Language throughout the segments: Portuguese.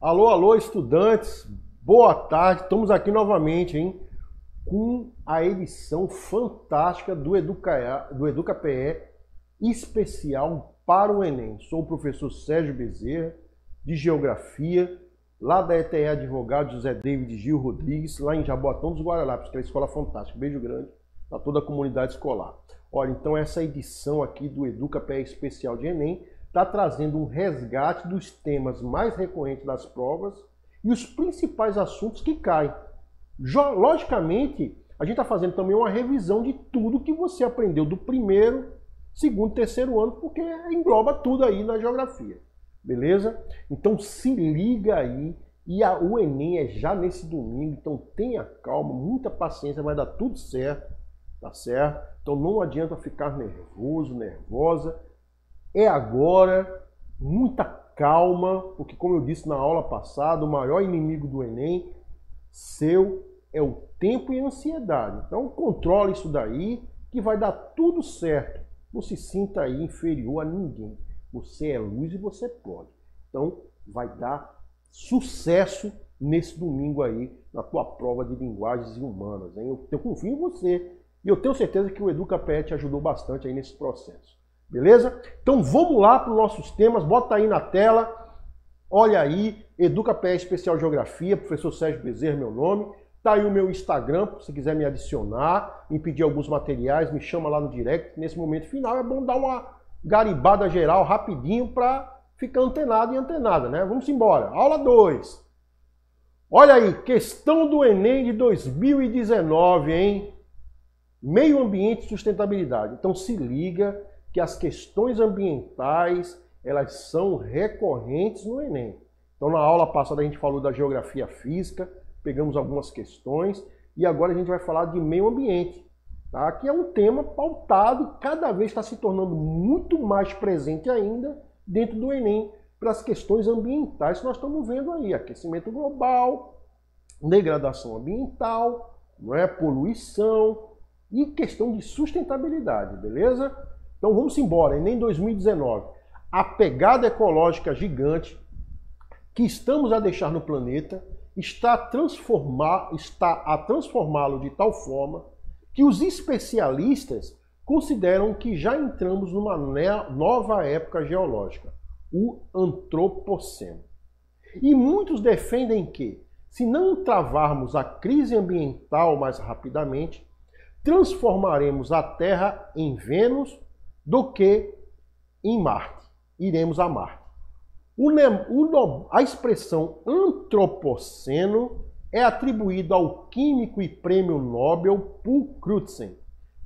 Alô, alô, estudantes, boa tarde, estamos aqui novamente, hein, com a edição fantástica do EducaPE especial para o Enem. Sou o professor Sérgio Bezerra, de Geografia, lá da ETE Advogado José David Gil Rodrigues, lá em Jaboatão dos Guararapes, que é a escola fantástica. Beijo grande para toda a comunidade escolar. Olha, então essa edição aqui do EducaPE especial de Enem está trazendo um resgate dos temas mais recorrentes das provas e os principais assuntos que caem. Logicamente, a gente está fazendo também uma revisão de tudo que você aprendeu do primeiro, segundo, terceiro ano, porque engloba tudo aí na geografia. Beleza? Então se liga aí, e o Enem é já nesse domingo, então tenha calma, muita paciência, vai dar tudo certo, tá certo? Então não adianta ficar nervoso, nervosa. É agora, muita calma, porque como eu disse na aula passada, o maior inimigo do Enem seu é o tempo e a ansiedade. Então controle isso daí, que vai dar tudo certo. Não se sinta aí inferior a ninguém. Você é luz e você pode. Então vai dar sucesso nesse domingo aí, na tua prova de linguagens e humanas, hein? Eu confio em você e eu tenho certeza que o EducaPE te ajudou bastante aí nesse processo. Beleza? Então vamos lá para os nossos temas, bota aí na tela, olha aí, EducaPE Especial Geografia, professor Sérgio Bezerra, meu nome. Tá aí o meu Instagram, se quiser me adicionar, me pedir alguns materiais, me chama lá no direct. Nesse momento final é bom dar uma garibada geral rapidinho para ficar antenado e antenada, né? Vamos embora. Aula 2. Olha aí, questão do Enem de 2019, hein? Meio ambiente e sustentabilidade. Então se liga que as questões ambientais, elas são recorrentes no Enem. Então na aula passada a gente falou da geografia física, pegamos algumas questões e agora a gente vai falar de meio ambiente, tá? Que é um tema pautado e cada vez está se tornando muito mais presente ainda dentro do Enem para as questões ambientais que nós estamos vendo aí, aquecimento global, degradação ambiental, não é? Poluição e questão de sustentabilidade, beleza? Então vamos embora, Enem 2019. A pegada ecológica gigante que estamos a deixar no planeta está a transformá-lo de tal forma que os especialistas consideram que já entramos numa nova época geológica, o Antropoceno. E muitos defendem que, se não travarmos a crise ambiental mais rapidamente, transformaremos a Terra em Vênus do que em Marte. Iremos a Marte. A expressão antropoceno é atribuída ao químico e prêmio Nobel Paul Crutzen,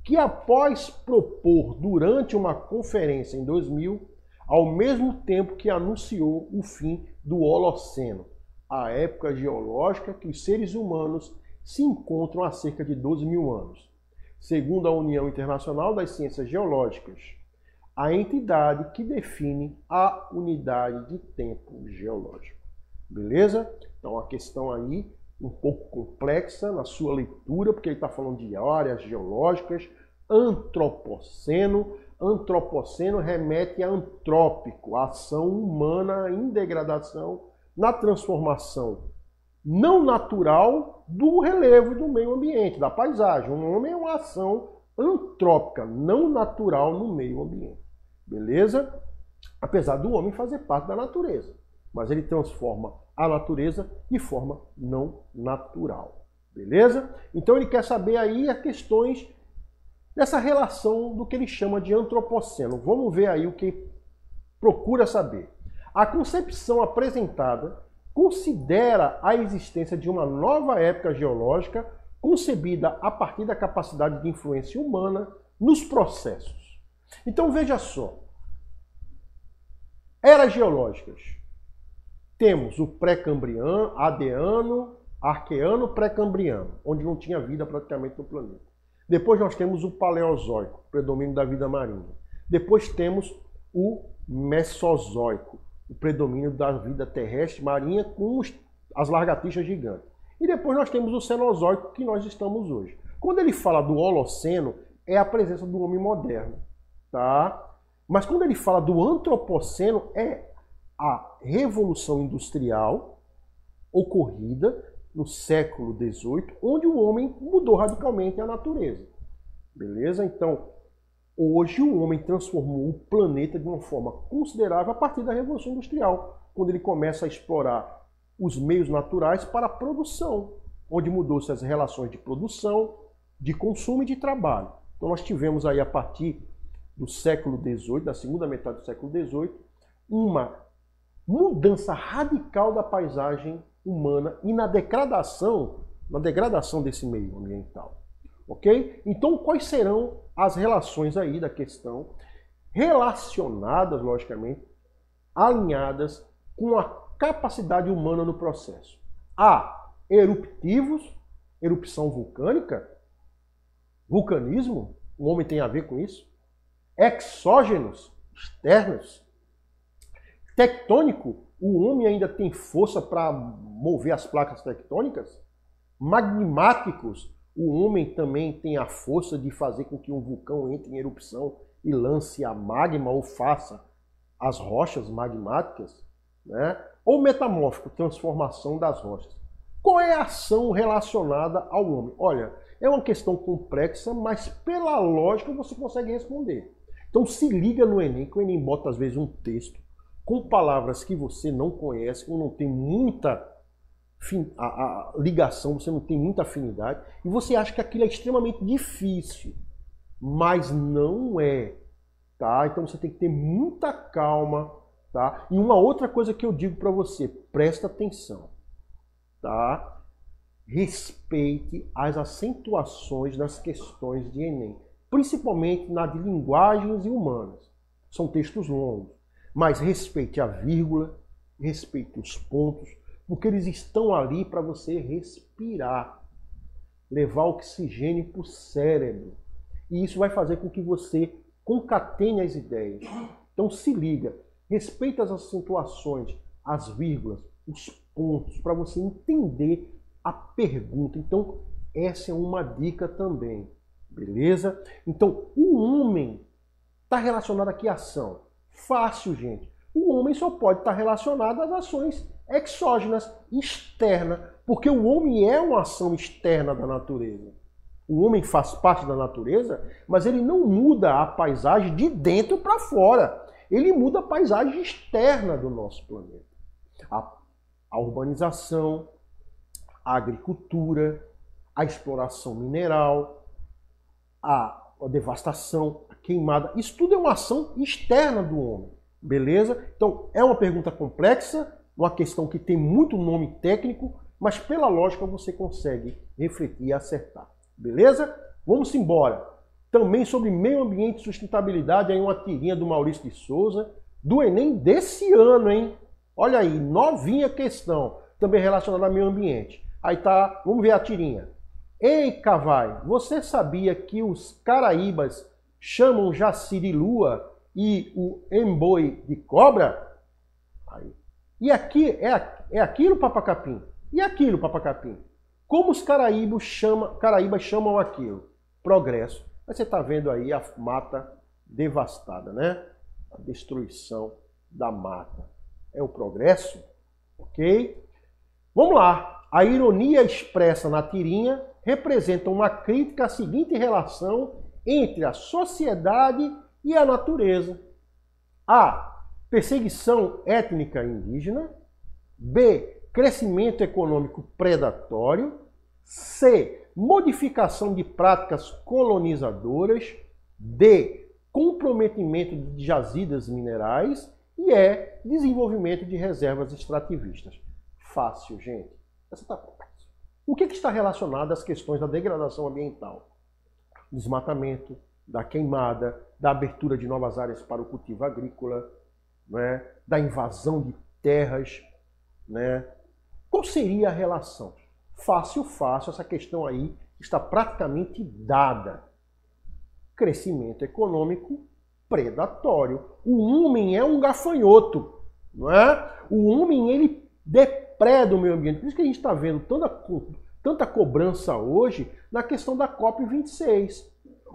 que após propor durante uma conferência em 2000, ao mesmo tempo que anunciou o fim do Holoceno, a época geológica que os seres humanos se encontram há cerca de 12 mil anos. Segundo a União Internacional das Ciências Geológicas, a entidade que define a unidade de tempo geológico. Beleza? Então a questão aí um pouco complexa na sua leitura, porque ele está falando de áreas geológicas, antropoceno. Antropoceno remete a antrópico, a ação humana em degradação, na transformação não natural do relevo e do meio ambiente, da paisagem. Um homem é uma ação antrópica, não natural no meio ambiente. Beleza? Apesar do homem fazer parte da natureza, mas ele transforma a natureza de forma não natural. Beleza? Então ele quer saber aí as questões dessa relação do que ele chama de antropoceno. Vamos ver aí o que procura saber. A concepção apresentada considera a existência de uma nova época geológica concebida a partir da capacidade de influência humana nos processos. Então veja só, eras geológicas. Temos o pré-cambriano, adeano, arqueano, pré-cambriano, onde não tinha vida praticamente no planeta. Depois nós temos o paleozoico, predomínio da vida marinha. Depois temos o Mesozoico, o predomínio da vida terrestre marinha com as lagartixas gigantes. E depois nós temos o Cenozoico, que nós estamos hoje. Quando ele fala do Holoceno, é a presença do homem moderno, tá? Mas quando ele fala do Antropoceno, é a revolução industrial ocorrida no século XVIII, onde o homem mudou radicalmente a natureza. Beleza? Então, hoje o homem transformou o planeta de uma forma considerável a partir da Revolução Industrial, quando ele começa a explorar os meios naturais para a produção, onde mudou-se as relações de produção, de consumo e de trabalho. Então nós tivemos aí a partir do século XVIII, da segunda metade do século XVIII, uma mudança radical da paisagem humana e na degradação desse meio ambiental. Ok? Então quais serão as relações aí da questão relacionadas, logicamente, alinhadas com a capacidade humana no processo? A. Eruptivos, erupção vulcânica, vulcanismo, o homem tem a ver com isso. Exógenos, externos. Tectônico, o homem ainda tem força para mover as placas tectônicas. Magmáticos, o homem também tem a força de fazer com que um vulcão entre em erupção e lance a magma ou faça as rochas magmáticas, né? Ou metamórfico, transformação das rochas. Qual é a ação relacionada ao homem? Olha, é uma questão complexa, mas pela lógica você consegue responder. Então se liga no Enem, que o Enem bota às vezes um texto com palavras que você não conhece, ou não tem muita ligação, você não tem muita afinidade, e você acha que aquilo é extremamente difícil, mas não é, tá? Então você tem que ter muita calma, tá? E uma outra coisa que eu digo para você, presta atenção, tá? Respeite as acentuações das questões de Enem, principalmente na de linguagens e humanas. São textos longos, mas respeite a vírgula, respeite os pontos, porque eles estão ali para você respirar, levar oxigênio para o cérebro. E isso vai fazer com que você concatene as ideias. Então se liga, respeita as acentuações, as vírgulas, os pontos, para você entender a pergunta. Então essa é uma dica também, beleza? Então o homem está relacionado aqui à ação. Fácil, gente. O homem só pode estar relacionado às ações exógenas, externas, porque o homem é uma ação externa da natureza. O homem faz parte da natureza, mas ele não muda a paisagem de dentro para fora. Ele muda a paisagem externa do nosso planeta. A urbanização, a agricultura, a exploração mineral, a devastação, a queimada, isso tudo é uma ação externa do homem, beleza? Então é uma pergunta complexa, uma questão que tem muito nome técnico, mas pela lógica você consegue refletir e acertar, beleza? Vamos embora. Também sobre meio ambiente e sustentabilidade, aí uma tirinha do Maurício de Souza, do Enem desse ano, hein? Olha aí, novinha questão, também relacionada ao meio ambiente. Aí tá, vamos ver a tirinha. Ei, Cavai, você sabia que os caraíbas chamam Jacirilua e o Emboi de cobra? Aí. E aqui é aquilo, Papacapim? E aquilo, Papacapim? Como os caraíbas chamam aquilo? Progresso. Mas você está vendo aí a mata devastada, né? A destruição da mata. É o progresso? Ok? Vamos lá. A ironia expressa na tirinha representa uma crítica à seguinte relação entre a sociedade e a natureza. A. Perseguição étnica indígena. B. Crescimento econômico predatório. C. Modificação de práticas colonizadoras. D. Comprometimento de jazidas minerais. E E. Desenvolvimento de reservas extrativistas. Fácil, gente. Essa tá fácil. O que está relacionado às questões da degradação ambiental? Desmatamento, da queimada, da abertura de novas áreas para o cultivo agrícola, né? Da invasão de terras, né? Qual seria a relação? Fácil, essa questão aí está praticamente dada. Crescimento econômico predatório. O homem é um gafanhoto, não é? O homem, ele depreda o meio ambiente. Por isso que a gente está vendo tanta cobrança hoje na questão da COP26,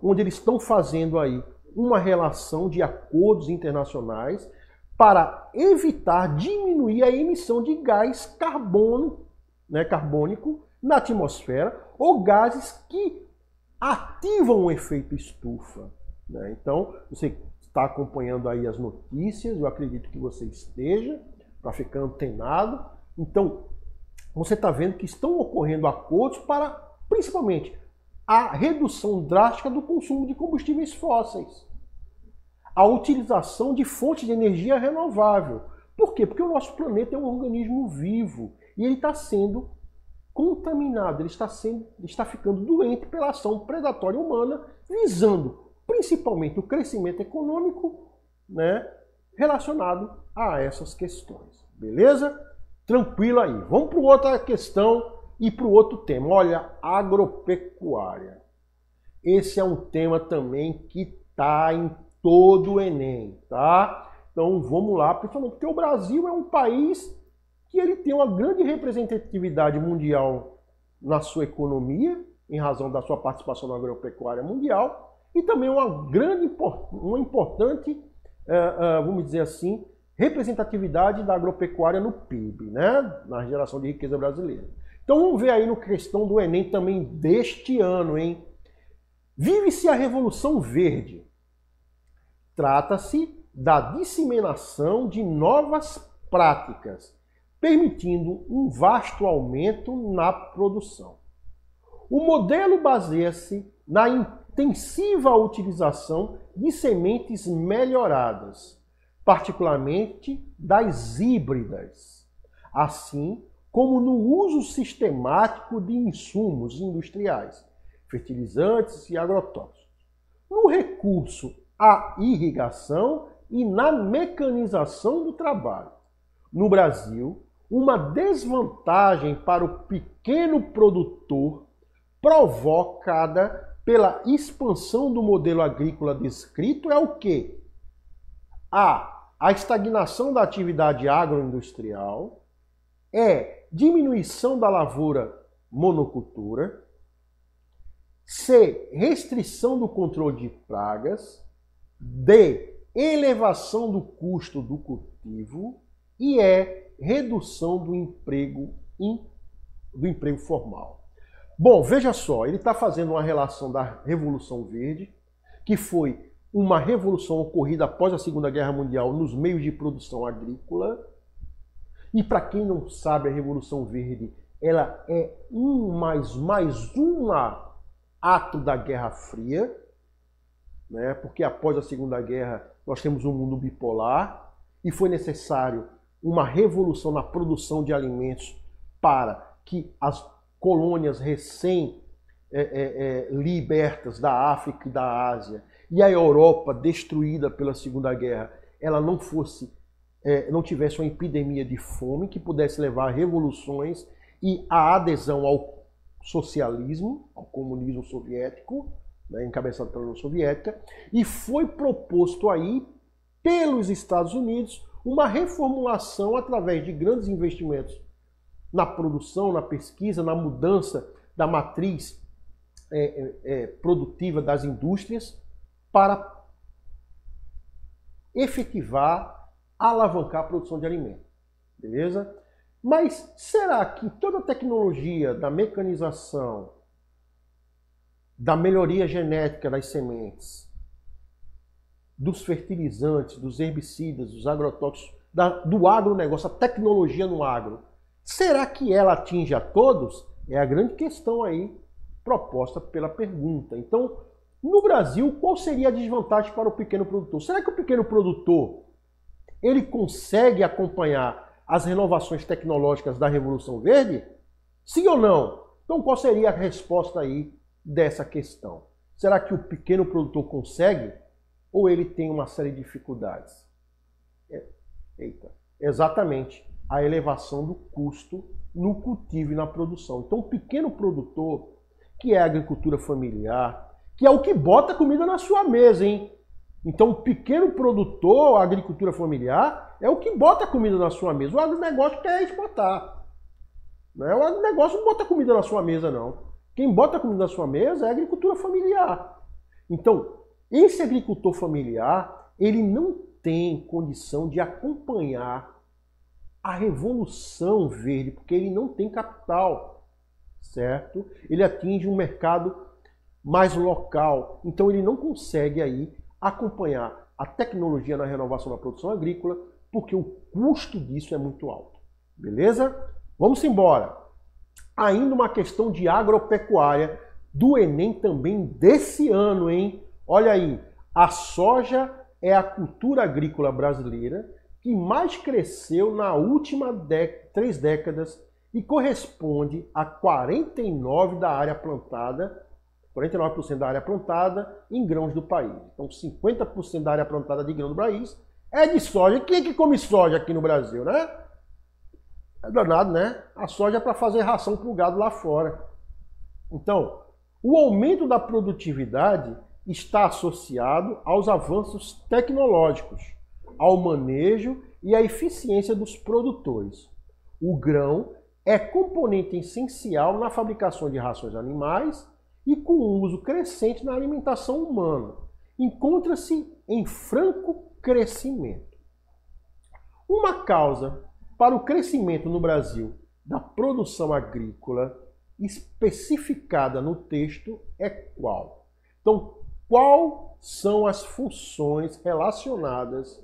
onde eles estão fazendo aí uma relação de acordos internacionais para evitar, diminuir a emissão de gás carbônico na atmosfera ou gases que ativam o efeito estufa. Né? Então, você está acompanhando aí as notícias, eu acredito que você esteja, para ficar antenado. Então, você está vendo que estão ocorrendo acordos para, principalmente, a redução drástica do consumo de combustíveis fósseis, a utilização de fontes de energia renovável. Por quê? Porque o nosso planeta é um organismo vivo e ele está sendo contaminado, ele está ficando doente pela ação predatória humana, visando principalmente o crescimento econômico, né, relacionado a essas questões. Beleza? Tranquilo aí. Vamos para outra questão e para o outro tema. Olha, agropecuária. Esse é um tema também que está em todo o Enem, tá? Então vamos lá, principalmente porque o Brasil é um país que ele tem uma grande representatividade mundial na sua economia, em razão da sua participação na agropecuária mundial, e também uma importante, vamos dizer assim, representatividade da agropecuária no PIB, né? Na geração de riqueza brasileira. Então vamos ver aí no questão do Enem também deste ano, hein? Vive-se a Revolução Verde. Trata-se da disseminação de novas práticas, permitindo um vasto aumento na produção. O modelo baseia-se na intensiva utilização de sementes melhoradas, particularmente das híbridas, assim como no uso sistemático de insumos industriais, fertilizantes e agrotóxicos, no recurso à irrigação e na mecanização do trabalho. No Brasil, uma desvantagem para o pequeno produtor provocada pela expansão do modelo agrícola descrito é o quê? A estagnação da atividade agroindustrial, diminuição da lavoura monocultura, C, restrição do controle de pragas, D, elevação do custo do cultivo e redução do emprego formal. Bom, veja só, ele está fazendo uma relação da Revolução Verde, que foi uma revolução ocorrida após a Segunda Guerra Mundial nos meios de produção agrícola. E para quem não sabe, a Revolução Verde ela é mais um ato da Guerra Fria, né? Porque após a Segunda Guerra nós temos um mundo bipolar e foi necessário uma revolução na produção de alimentos para que as colônias recém-libertas da África e da Ásia e a Europa destruída pela Segunda Guerra, ela não tivesse uma epidemia de fome que pudesse levar a revoluções e a adesão ao socialismo, ao comunismo soviético, né, encabeçado pela União Soviética, e foi proposto aí pelos Estados Unidos uma reformulação através de grandes investimentos na produção, na pesquisa, na mudança da matriz produtiva das indústrias para efetivar, alavancar a produção de alimentos. Beleza? Mas será que toda a tecnologia da mecanização, da melhoria genética das sementes, dos fertilizantes, dos herbicidas, dos agrotóxicos, do agronegócio, a tecnologia no agro, será que ela atinge a todos? É a grande questão aí proposta pela pergunta. Então, no Brasil, qual seria a desvantagem para o pequeno produtor? Será que o pequeno produtor ele consegue acompanhar as renovações tecnológicas da Revolução Verde? Sim ou não? Então, qual seria a resposta aí dessa questão? Será que o pequeno produtor consegue ou ele tem uma série de dificuldades? Exatamente, a elevação do custo no cultivo e na produção. Então, o pequeno produtor, que é a agricultura familiar, que é o que bota comida na sua mesa, hein? Então, o pequeno produtor, a agricultura familiar, é o que bota comida na sua mesa. O agronegócio quer exportar. Né? O agronegócio não bota comida na sua mesa, não. Quem bota comida na sua mesa é a agricultura familiar. Então, esse agricultor familiar, ele não tem condição de acompanhar a revolução verde, porque ele não tem capital, certo? Ele atinge um mercado mais local, então ele não consegue aí acompanhar a tecnologia na renovação da produção agrícola, porque o custo disso é muito alto. Beleza? Vamos embora. Ainda uma questão de agropecuária do Enem também desse ano, hein? Olha aí, a soja é a cultura agrícola brasileira que mais cresceu na última 3 décadas e corresponde a 49% da área plantada, 49% da área plantada em grãos do país. Então 50% da área plantada de grão do país é de soja. Quem é que come soja aqui no Brasil, né? É danado, né? A soja é para fazer ração para o gado lá fora. Então, o aumento da produtividade está associado aos avanços tecnológicos, ao manejo e à eficiência dos produtores. O grão é componente essencial na fabricação de rações animais e com uso crescente na alimentação humana. Encontra-se em franco crescimento. Uma causa para o crescimento no Brasil da produção agrícola especificada no texto é qual? Então, quais são as funções relacionadas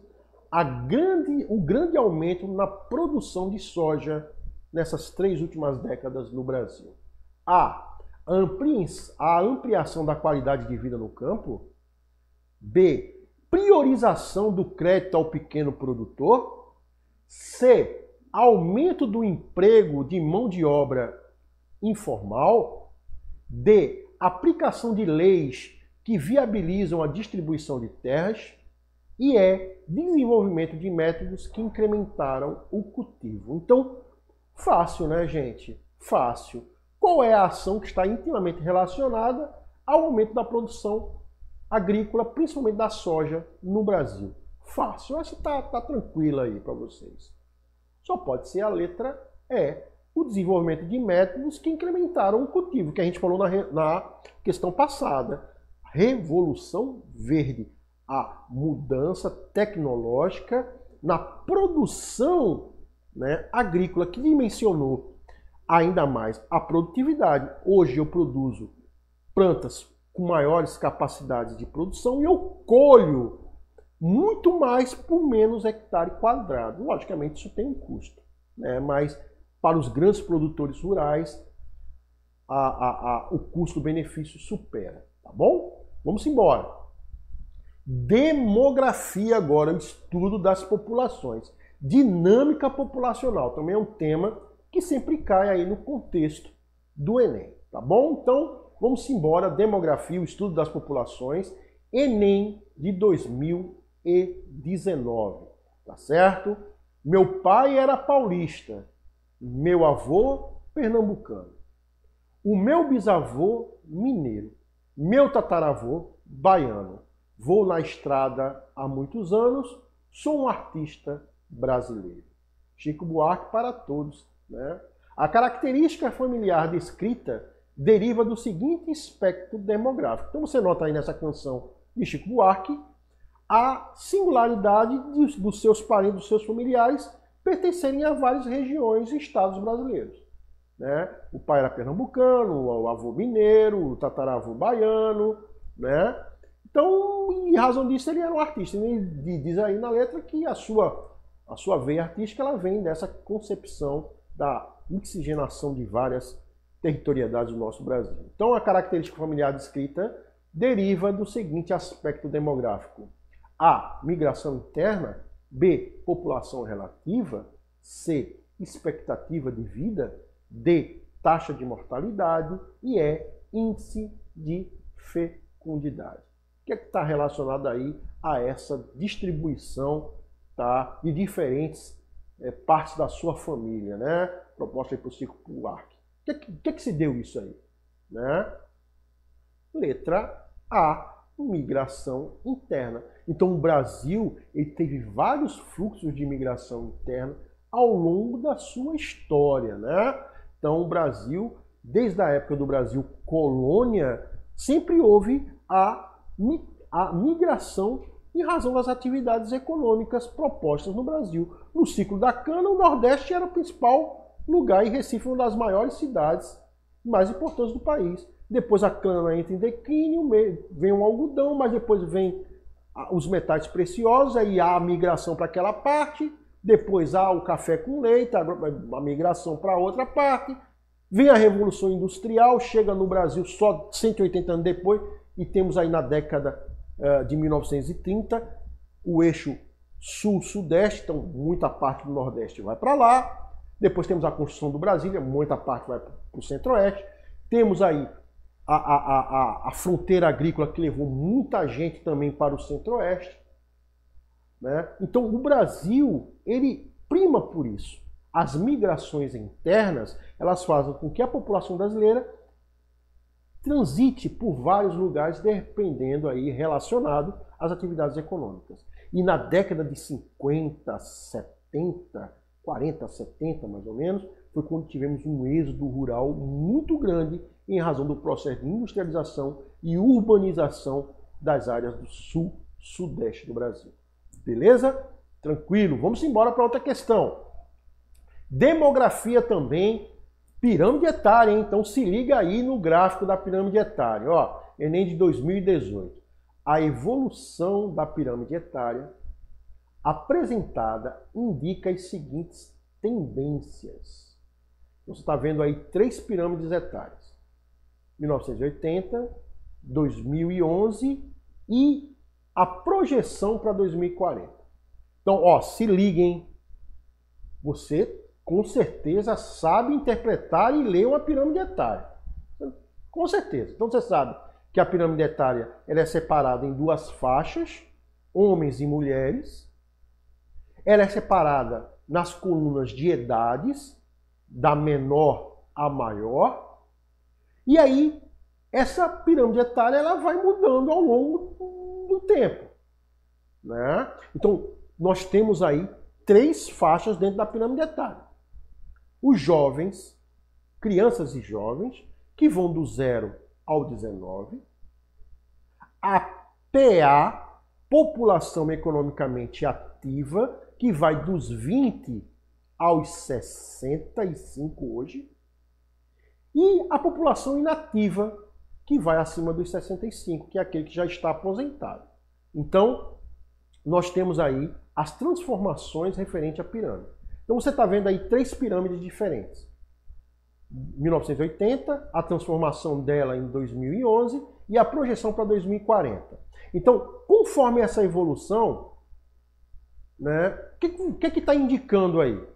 ao grande aumento na produção de soja nessas 3 últimas décadas no Brasil? A ampliação da qualidade de vida no campo. B, priorização do crédito ao pequeno produtor. C, aumento do emprego de mão de obra informal. D, aplicação de leis que viabilizam a distribuição de terras. E E, desenvolvimento de métodos que incrementaram o cultivo. Então, fácil, né, gente? Fácil. Qual é a ação que está intimamente relacionada ao aumento da produção agrícola, principalmente da soja, no Brasil? Fácil. Essa tá tranquila aí para vocês. Só pode ser a letra E, o desenvolvimento de métodos que incrementaram o cultivo, que a gente falou na questão passada. Revolução verde. A mudança tecnológica na produção, né, agrícola, que dimensionou ainda mais a produtividade. Hoje eu produzo plantas com maiores capacidades de produção e eu colho muito mais por menos hectare quadrado. Logicamente isso tem um custo, né? Mas para os grandes produtores rurais o custo-benefício supera, tá bom? Vamos embora. Demografia agora, o estudo das populações. Dinâmica populacional também é um tema que sempre cai aí no contexto do Enem, tá bom? Então, vamos embora. Demografia, o estudo das populações, Enem de 2019, tá certo? Meu pai era paulista, meu avô pernambucano, o meu bisavô mineiro, meu tataravô baiano. Vou na estrada há muitos anos, sou um artista brasileiro. Chico Buarque para todos, né? A característica familiar descrita deriva do seguinte aspecto demográfico. Então você nota aí nessa canção de Chico Buarque a singularidade dos seus parentes, dos seus familiares pertencerem a várias regiões e estados brasileiros, né? O pai era pernambucano, o avô mineiro, o tataravô baiano, né? Então, em razão disso, ele era um artista. Ele diz aí na letra que a sua veia artística ela vem dessa concepção da mixigenação de várias territorialidades do nosso Brasil. Então, a característica familiar descrita deriva do seguinte aspecto demográfico. A, migração interna. B, população relativa. C, expectativa de vida. D, taxa de mortalidade. E E, índice de fecundidade. O que é que está relacionado aí a essa distribuição, tá, de diferentes partes da sua família, né? Proposta aí por Chico Buarque. O que se deu isso aí? Né? Letra A, migração interna. Então o Brasil ele teve vários fluxos de migração interna ao longo da sua história, né? Então o Brasil, desde a época do Brasil colônia, sempre houve a migração em razão das atividades econômicas propostas no Brasil. No ciclo da cana, o Nordeste era o principal lugar e Recife uma das maiores cidades mais importantes do país. Depois a cana entra em declínio, vem o algodão, mas depois vem os metais preciosos, aí há a migração para aquela parte, depois há o café com leite, a migração para outra parte, vem a Revolução Industrial, chega no Brasil só 180 anos depois, e temos aí na década de 1930 o eixo sul-sudeste, então muita parte do Nordeste vai para lá, depois temos a construção do Brasília, muita parte vai para o centro-oeste, temos aí a fronteira agrícola que levou muita gente também para o centro-oeste, né? Então o Brasil, ele prima por isso. As migrações internas, elas fazem com que a população brasileira transite por vários lugares, dependendo aí, relacionado às atividades econômicas. E na década de 50, 70, 40, 70 mais ou menos, foi quando tivemos um êxodo rural muito grande em razão do processo de industrialização e urbanização das áreas do sul, sudeste do Brasil. Beleza? Tranquilo. Vamos embora para outra questão. Demografia também, pirâmide etária, hein? Então se liga aí no gráfico da pirâmide etária. Ó, Enem de 2018. A evolução da pirâmide etária apresentada indica as seguintes tendências. Você está vendo aí 3 pirâmides etárias. 1980, 2011 e a projeção para 2040. Então, ó, se liguem. Você com certeza sabe interpretar e ler uma pirâmide etária. Com certeza. Então você sabe que a pirâmide etária ela é separada em 2 faixas, homens e mulheres. Ela é separada nas colunas de idades, da menor à maior. E aí, essa pirâmide etária ela vai mudando ao longo do tempo, né? Então, nós temos aí 3 faixas dentro da pirâmide etária. Os jovens, crianças e jovens, que vão do 0 ao 19. A PA, população economicamente ativa, que vai dos 20 aos 65 hoje. E a população inativa, que vai acima dos 65, que é aquele que já está aposentado. Então, nós temos aí as transformações referentes à pirâmide. Então você está vendo aí 3 pirâmides diferentes. 1980, a transformação dela em 2011 e a projeção para 2040. Então, conforme essa evolução, né, o que está indicando aí? O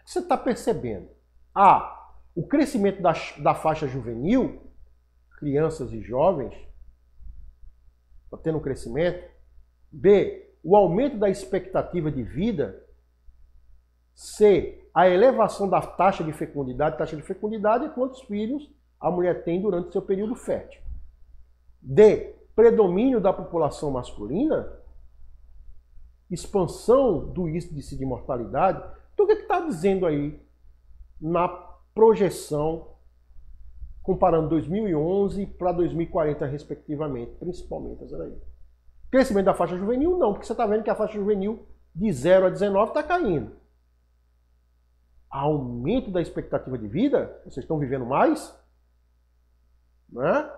que você está percebendo? A, o crescimento da faixa juvenil, crianças e jovens, está tendo um crescimento. B, o aumento da expectativa de vida. C, a elevação da taxa de fecundidade. Taxa de fecundidade é quantos filhos a mulher tem durante o seu período fértil. D, predomínio da população masculina. Expansão do índice de mortalidade. Então o que está dizendo aí na projeção, comparando 2011 para 2040 respectivamente, principalmente essa daí? Crescimento da faixa juvenil não, porque você está vendo que a faixa juvenil de 0 a 19 está caindo. Aumento da expectativa de vida, vocês estão vivendo mais, né?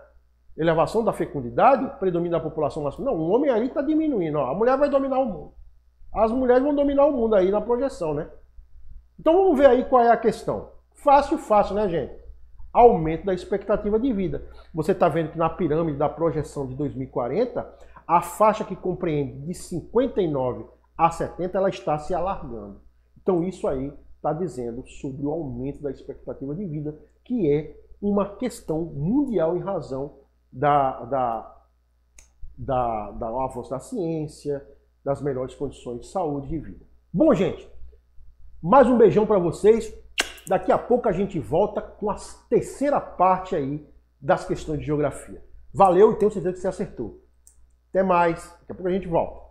Elevação da fecundidade, predomínio da população masculina. Não, o homem ali está diminuindo, ó. A mulher vai dominar o mundo. As mulheres vão dominar o mundo aí na projeção, né? Então vamos ver aí qual é a questão. Fácil, fácil, né, gente? Aumento da expectativa de vida. Você está vendo que na pirâmide da projeção de 2040, a faixa que compreende de 59 a 70, ela está se alargando. Então isso aí está dizendo sobre o aumento da expectativa de vida, que é uma questão mundial em razão do avanço da ciência, das melhores condições de saúde e de vida. Bom, gente, mais um beijão para vocês. Daqui a pouco a gente volta com a terceira parte aí das questões de geografia. Valeu e tenho certeza que você acertou. Até mais. Daqui a pouco a gente volta.